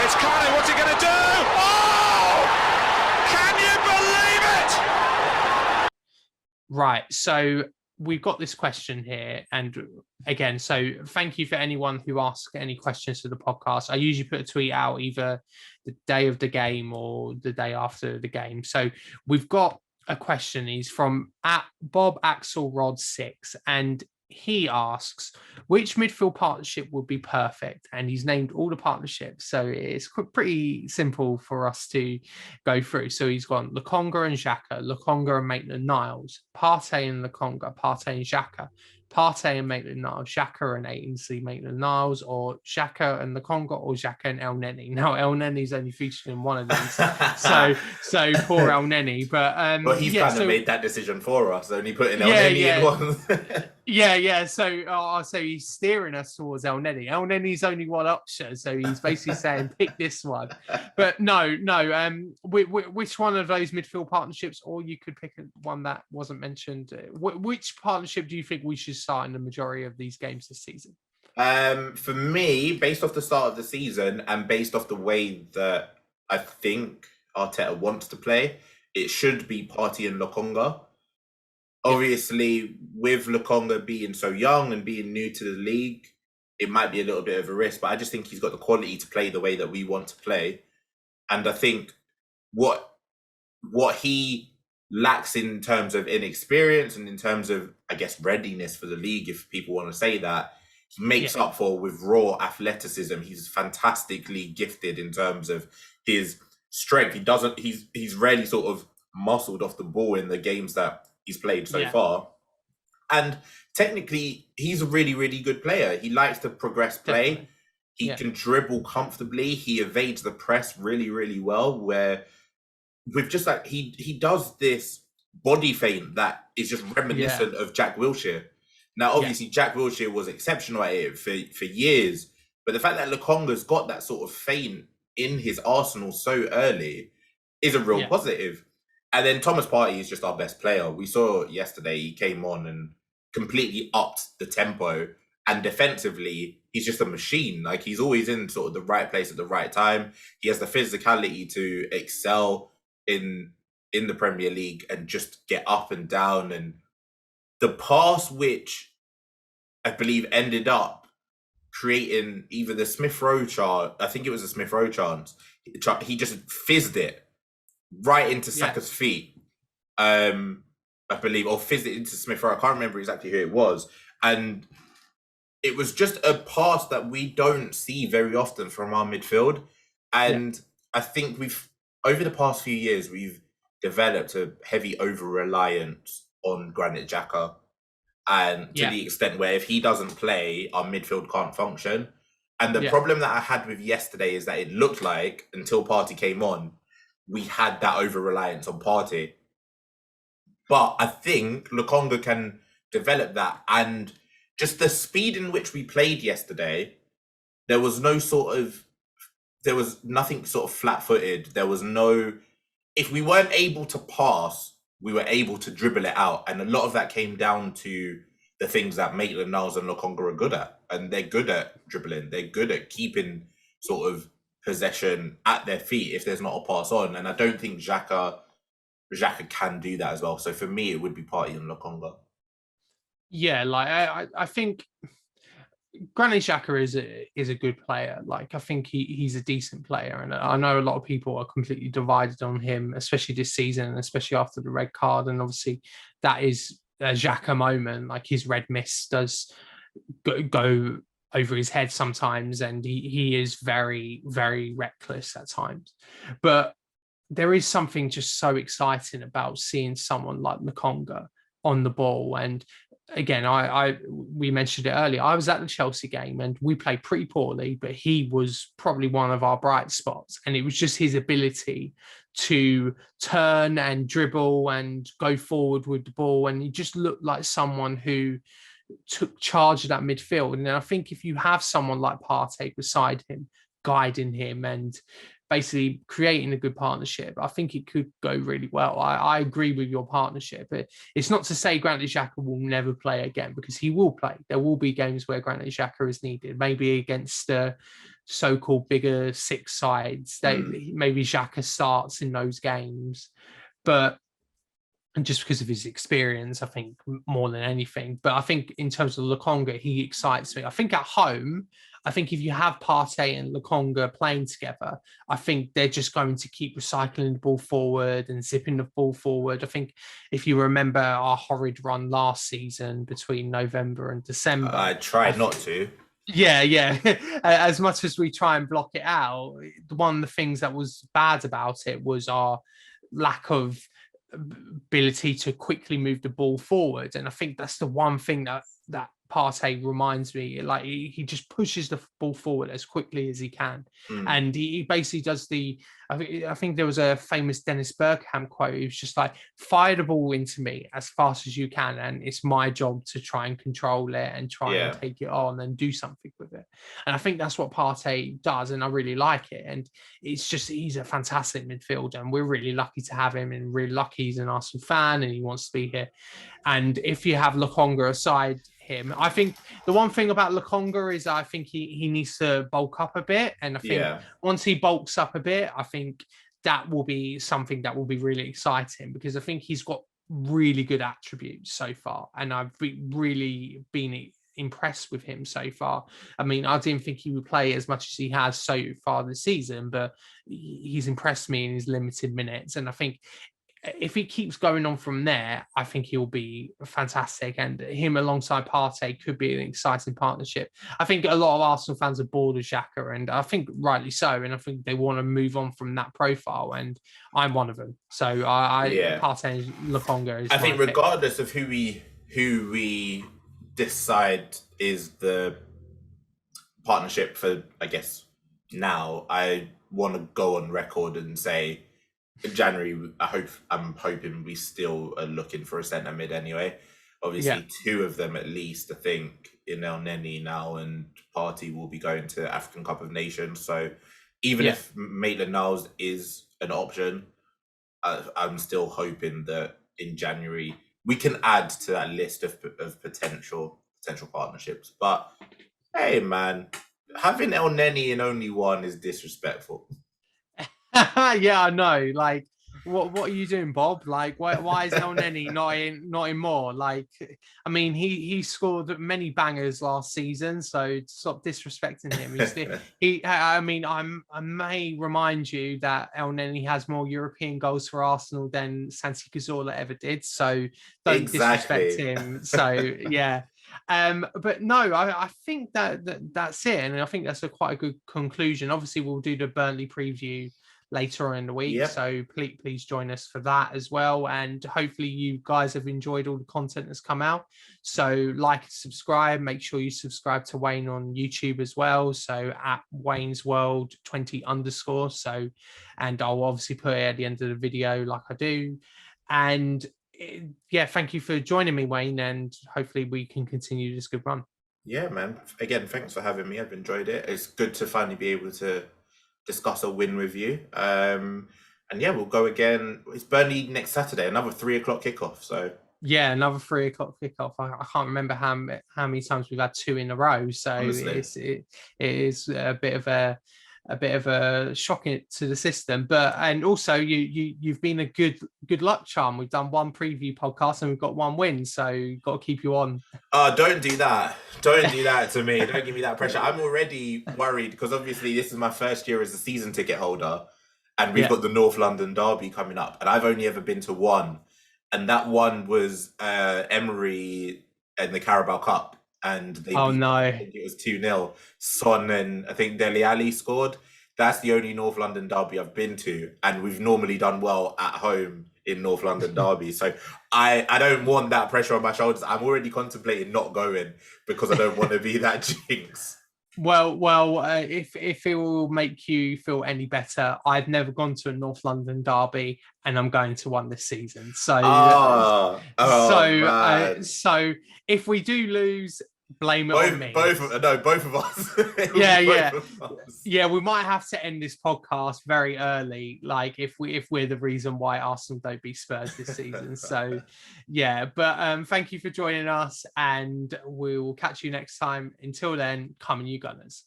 it's Kanu, what's he going to do? Oh! Can you believe it? Right, so we've got this question here, and again, so thank you for anyone who asks any questions to the podcast. I usually put a tweet out either the day of the game or the day after the game. So we've got a question. He's from at Bob Axelrod 6, and he asks, which midfield partnership would be perfect? And he's named all the partnerships, so it's pretty simple for us to go through. So he's gone Lokonga and Xhaka, Lokonga and Maitland-Niles, Partey and Lokonga, Partey and Xhaka, Partey and Maitland-Niles, Xhaka and Ainsley Maitland-Niles, or Xhaka and Lokonga, or Xhaka and El Neni. Now El Neni's only featured in one of these, so poor El Neni. But well, he's kind of made that decision for us, only putting El Neni in one. Yeah. So he's steering us towards El Neni. El Neni's only one option, so he's basically saying pick this one. But no. Which one of those midfield partnerships, or you could pick one that wasn't mentioned? Which partnership do you think we should start in the majority of these games this season? For me, based off the start of the season and based off the way that I think Arteta wants to play, it should be Partey and Lokonga. Obviously, with Lokonga being so young and being new to the league, it might be a little bit of a risk, but I just think he's got the quality to play the way that we want to play. And I think what he lacks in terms of inexperience and in terms of, I guess, readiness for the league, if people want to say that, he makes up for with raw athleticism. He's fantastically gifted in terms of his strength. He's rarely sort of muscled off the ball in the games that he's played so far. And technically, he's a really, really good player. He likes to progress play. Definitely. He can dribble comfortably. He evades the press really, really well, where with just like he does this body feint that is just reminiscent of Jack Wilshere. Now, obviously, Jack Wilshere was exceptional at it for years, but the fact that Lokonga's got that sort of feint in his arsenal so early is a real positive. And then Thomas Partey is just our best player. We saw yesterday he came on and completely upped the tempo, and defensively, he's just a machine. Like, he's always in sort of the right place at the right time. He has the physicality to excel in the Premier League and just get up and down. And the pass, which I believe ended up creating either the Smith Rowe chance, I think it was a Smith Rowe chance, he just fizzed it right into Saka's feet, I believe, or fizzed it into Smith Rowe. I can't remember exactly who it was. And it was just a pass that we don't see very often from our midfield. And I think over the past few years, we've developed a heavy over-reliance on Granit Xhaka. And to the extent where if he doesn't play, our midfield can't function. And the problem that I had with yesterday is that it looked like, until Partey came on, we had that over-reliance on Partey. But I think Lokonga can develop that. And just the speed in which we played yesterday, there was nothing sort of flat-footed. There was no... If we weren't able to pass, we were able to dribble it out. And a lot of that came down to the things that Maitland-Niles and Lokonga are good at. And they're good at dribbling. They're good at keeping sort of possession at their feet if there's not a pass on. And I don't think Xhaka can do that as well. So for me, it would be Partey and Lokonga. Yeah, like I think Granit Xhaka is a good player. Like, I think he's a decent player, and I know a lot of people are completely divided on him, especially this season, especially after the red card. And obviously, that is a Xhaka moment. Like, his red mist does go over his head sometimes, and he is very, very reckless at times. But there is something just so exciting about seeing someone like Lokonga on the ball. And again, we mentioned it earlier, I was at the Chelsea game and we played pretty poorly, but he was probably one of our bright spots. And it was just his ability to turn and dribble and go forward with the ball. And he just looked like someone who took charge of that midfield. And I think if you have someone like Partey beside him, guiding him and basically creating a good partnership, I think it could go really well. I agree with your partnership. It's not to say Granit Xhaka will never play again, because he will play. There will be games where Granit Xhaka is needed, maybe against so-called bigger six sides. Maybe Xhaka starts in those games, but just because of his experience, I think more than anything. But I think in terms of Lokonga, he excites me. I think at home, I think if you have Partey and Lokonga playing together, I think they're just going to keep recycling the ball forward and zipping the ball forward. I think if you remember our horrid run last season between November and December, I tried not to. Yeah. As much as we try and block it out, one of the things that was bad about it was our lack of ability to quickly move the ball forward. And I think that's the one thing that Partey reminds me, like he just pushes the ball forward as quickly as he can. And he basically does I think there was a famous Dennis Bergkamp quote. He was just like, fire the ball into me as fast as you can, and it's my job to try and control it and try and take it on and do something with it. And I think that's what Partey does, and I really like it. And it's just, he's a fantastic midfielder, and we're really lucky to have him, and really lucky he's an Arsenal fan and he wants to be here. And if you have Lokonga aside him, I think the one thing about Lokonga is I think he needs to bulk up a bit. And I think once he bulks up a bit, I think that will be something that will be really exciting, because I think he's got really good attributes so far. And I've really been impressed with him so far. I mean, I didn't think he would play as much as he has so far this season, but he's impressed me in his limited minutes. And I think if he keeps going on from there, I think he'll be fantastic. And him alongside Partey could be an exciting partnership. I think a lot of Arsenal fans are bored of Xhaka, and I think rightly so. And I think they want to move on from that profile, and I'm one of them. So Partey and Lokonga is, I think, regardless of who we decide is the partnership for, I guess, now, I want to go on record and say, in January, I'm hoping we still are looking for a centre mid anyway. Obviously, two of them at least, I think, in El Neni now, and Partey will be going to African Cup of Nations. So even if Maitland-Niles is an option, I'm still hoping that in January we can add to that list of potential partnerships. But hey, man, having El Neni in only one is disrespectful. Yeah, I know. Like, what are you doing, Bob? Like, why is El Neni not in more? Like, I mean, he scored many bangers last season, so stop disrespecting him. I mean, I may remind you that El Neni has more European goals for Arsenal than Santi Cazorla ever did. So don't disrespect him. So yeah. But no, I think that's it, and I think that's quite a good conclusion. Obviously, we'll do the Burnley preview later on in the week, so please join us for that as well. And hopefully you guys have enjoyed all the content that's come out. So like and subscribe. Make sure you subscribe to Wayne on YouTube as well, so at Wayne's World 20_. So, and I'll obviously put it at the end of the video like I do. And thank you for joining me, Wayne, and hopefully we can continue this good run. Yeah, man, again, thanks for having me. I've enjoyed it. It's good to finally be able to discuss a win with you. And we'll go again. It's Burnley next Saturday, another 3:00 kickoff. So yeah, another 3:00 kickoff. I can't remember how many times we've had two in a row. So it is a bit of a shock to the system. But and also you've been a good luck charm. We've done one preview podcast and we've got one win. So got to keep you on. Don't do that. Don't do that to me. Don't give me that pressure. I'm already worried because obviously this is my first year as a season ticket holder, and we've got the North London derby coming up, and I've only ever been to one, and that one was Emery in the Carabao Cup, and they I think it was 2-0. Son and I think Dele Alli scored. That's the only North London derby I've been to, and we've normally done well at home in North London derby. So I don't want that pressure on my shoulders. I'm already contemplating not going because I don't want to be that jinx. Well, if it will make you feel any better, I've never gone to a North London derby, and I'm going to one this season. So, so if we do lose, blame it on me. Both of us. Yeah. We might have to end this podcast very early, like if we're the reason why Arsenal don't beat Spurs this season. So, yeah. But thank you for joining us, and we'll catch you next time. Until then, come on, you Gunners.